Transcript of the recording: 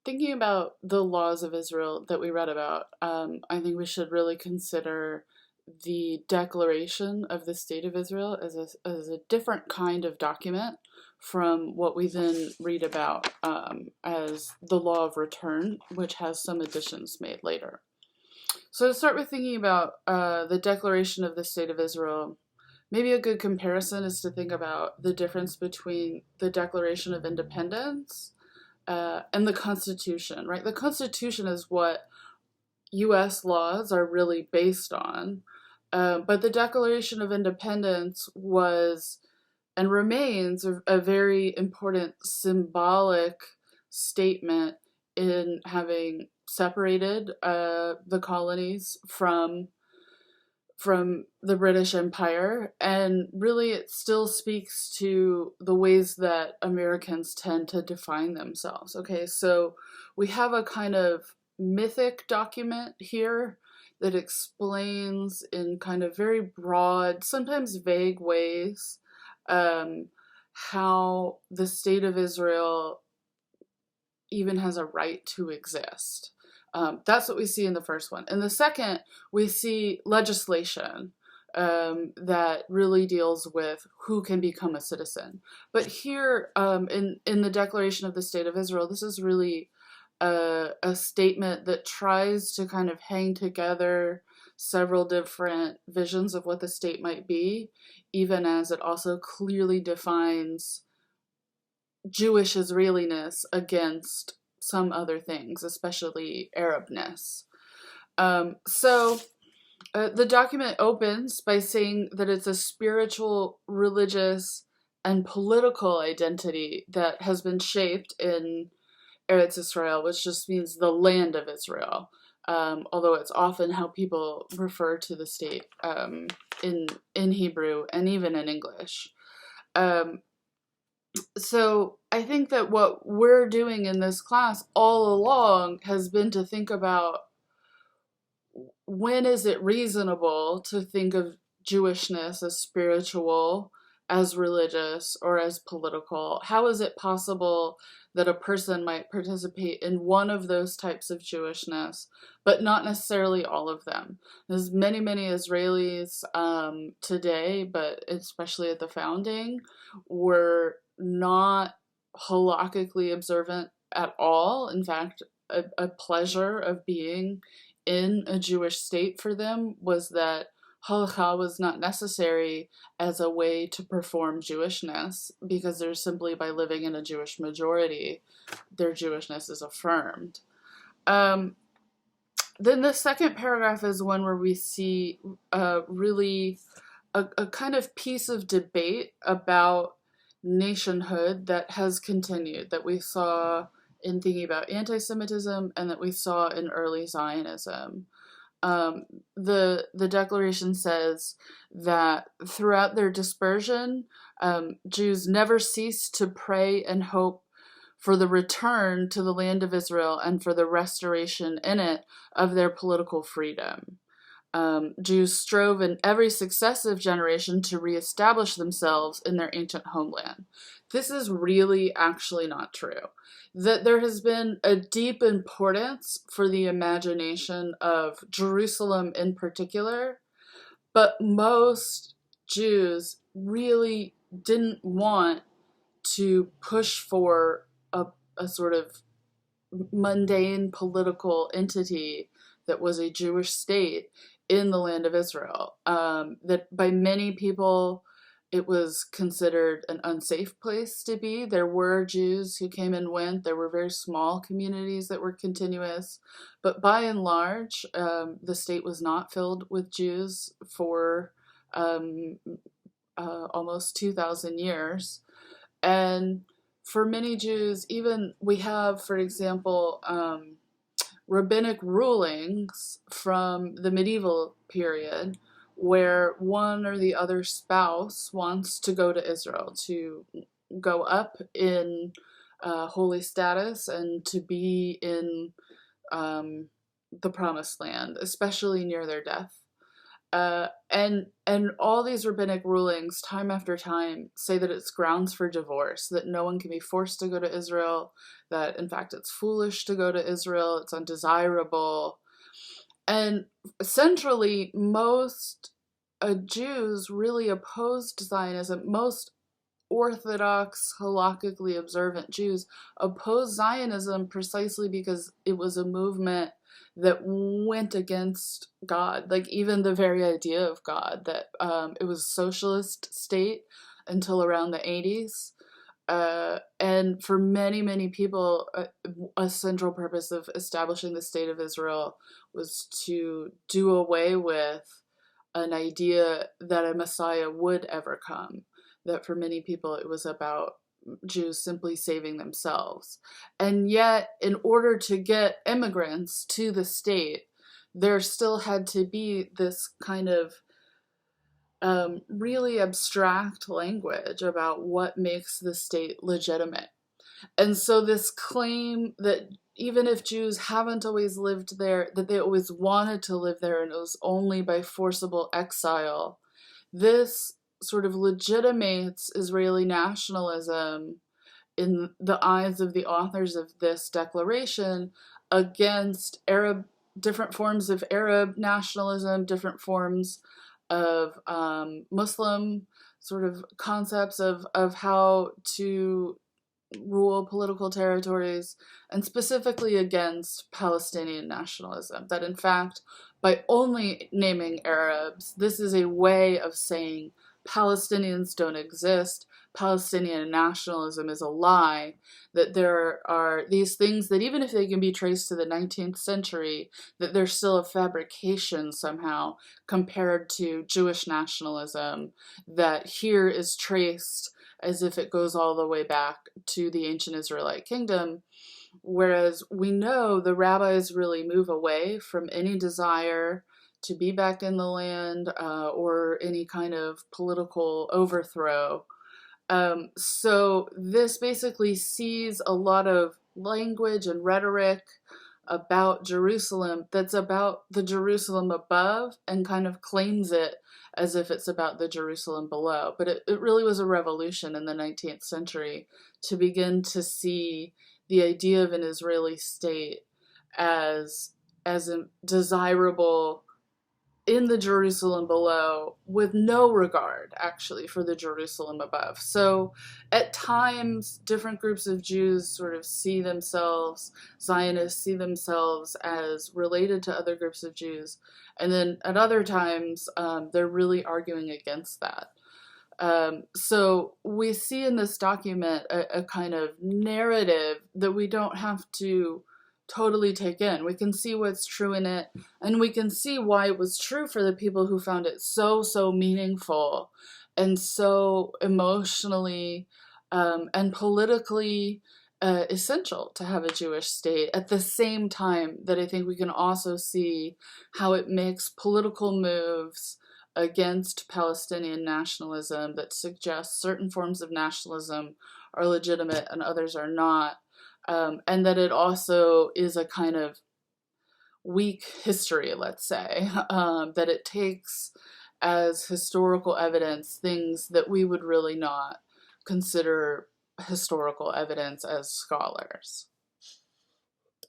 Thinking about the laws of Israel that we read about, I think we should really consider the declaration of the State of Israel as a different kind of document from what we then read about as the Law of Return, which has some additions made later. So, to start with thinking about the declaration of the State of Israel, maybe a good comparison is to think about the difference between the Declaration of Independence and the Constitution, right? The Constitution is what U.S. laws are really based on. But the Declaration of Independence was and remains a very important symbolic statement in having separated the colonies from the British Empire, and really it still speaks to the ways that Americans tend to define themselves. Okay, so we have a kind of mythic document here that explains in kind of very broad, sometimes vague ways, um, how the state of Israel even has a right to exist. That's what we see in the first one. In the second, we see legislation that really deals with who can become a citizen. But here, in the Declaration of the State of Israel, this is really a statement that tries to kind of hang together several different visions of what the state might be, even as it also clearly defines Jewish Israeliness against some other things, especially Arabness. The document opens by saying that it's a spiritual, religious, and political identity that has been shaped in Eretz Israel, which just means the land of Israel. Although it's often how people refer to the state in Hebrew and even in English. Um, so I think that what we're doing in this class all along has been to think about when is it reasonable to think of Jewishness as spiritual, as religious, or as political? How is it possible that a person might participate in one of those types of Jewishness, but not necessarily all of them? There's many, many Israelis today, but especially at the founding, were not halakhically observant at all. In fact, a pleasure of being in a Jewish state for them was that halakha was not necessary as a way to perform Jewishness, because they're simply by living in a Jewish majority, their Jewishness is affirmed. Um, then the second paragraph is one where we see really a kind of piece of debate about nationhood that has continued, that we saw in thinking about anti-Semitism and that we saw in early Zionism. Um, the declaration says that throughout their dispersion, Jews never ceased to pray and hope for the return to the land of Israel and for the restoration in it of their political freedom. Jews strove in every successive generation to reestablish themselves in their ancient homeland. This is really actually not true. That there has been a deep importance for the imagination of Jerusalem in particular, but most Jews really didn't want to push for a sort of mundane political entity that was a Jewish state in the land of Israel. That by many people, it was considered an unsafe place to be. There were Jews who came and went. There were very small communities that were continuous. But by and large, the state was not filled with Jews for um, almost 2,000 years. And for many Jews, even we have, for example, rabbinic rulings from the medieval period where one or the other spouse wants to go to Israel, to go up in holy status and to be in the promised land, especially near their death. And all these rabbinic rulings, time after time, say that it's grounds for divorce, that no one can be forced to go to Israel, that in fact it's foolish to go to Israel, it's undesirable. And centrally, most Jews really opposed Zionism. Most Orthodox, halakhically observant Jews opposed Zionism precisely because it was a movement that went against God. Like, even the very idea of God, that it was a socialist state until around the 80s. And for many, many people, a central purpose of establishing the state of Israel was to do away with an idea that a Messiah would ever come. That for many people it was about Jews simply saving themselves. And yet, in order to get immigrants to the state, there still had to be this kind of really abstract language about what makes the state legitimate. And so this claim that even if Jews haven't always lived there, that they always wanted to live there and it was only by forcible exile, this sort of legitimates Israeli nationalism in the eyes of the authors of this declaration against different forms of Arab nationalism, different forms of Muslim sort of concepts of how to rule political territories, and specifically against Palestinian nationalism. That in fact, by only naming Arabs, this is a way of saying Palestinians don't exist, Palestinian nationalism is a lie, that there are these things that even if they can be traced to the 19th century, that they're still a fabrication somehow compared to Jewish nationalism that here is traced as if it goes all the way back to the ancient Israelite kingdom. Whereas we know the rabbis really move away from any desire to be back in the land or any kind of political overthrow. So this basically sees a lot of language and rhetoric about Jerusalem that's about the Jerusalem above and kind of claims it as if it's about the Jerusalem below. But it really was a revolution in the 19th century to begin to see the idea of an Israeli state as a desirable in the Jerusalem below, with no regard actually for the Jerusalem above. So at times different groups of Jews sort of see themselves, Zionists see themselves as related to other groups of Jews, and then at other times they're really arguing against that. So we see in this document a kind of narrative that we don't have to totally take in. We can see what's true in it, and we can see why it was true for the people who found it so, so meaningful and so emotionally and politically essential to have a Jewish state. At the same time that I think we can also see how it makes political moves against Palestinian nationalism that suggest certain forms of nationalism are legitimate and others are not. And that it also is a kind of weak history, let's say, that it takes as historical evidence things that we would really not consider historical evidence as scholars.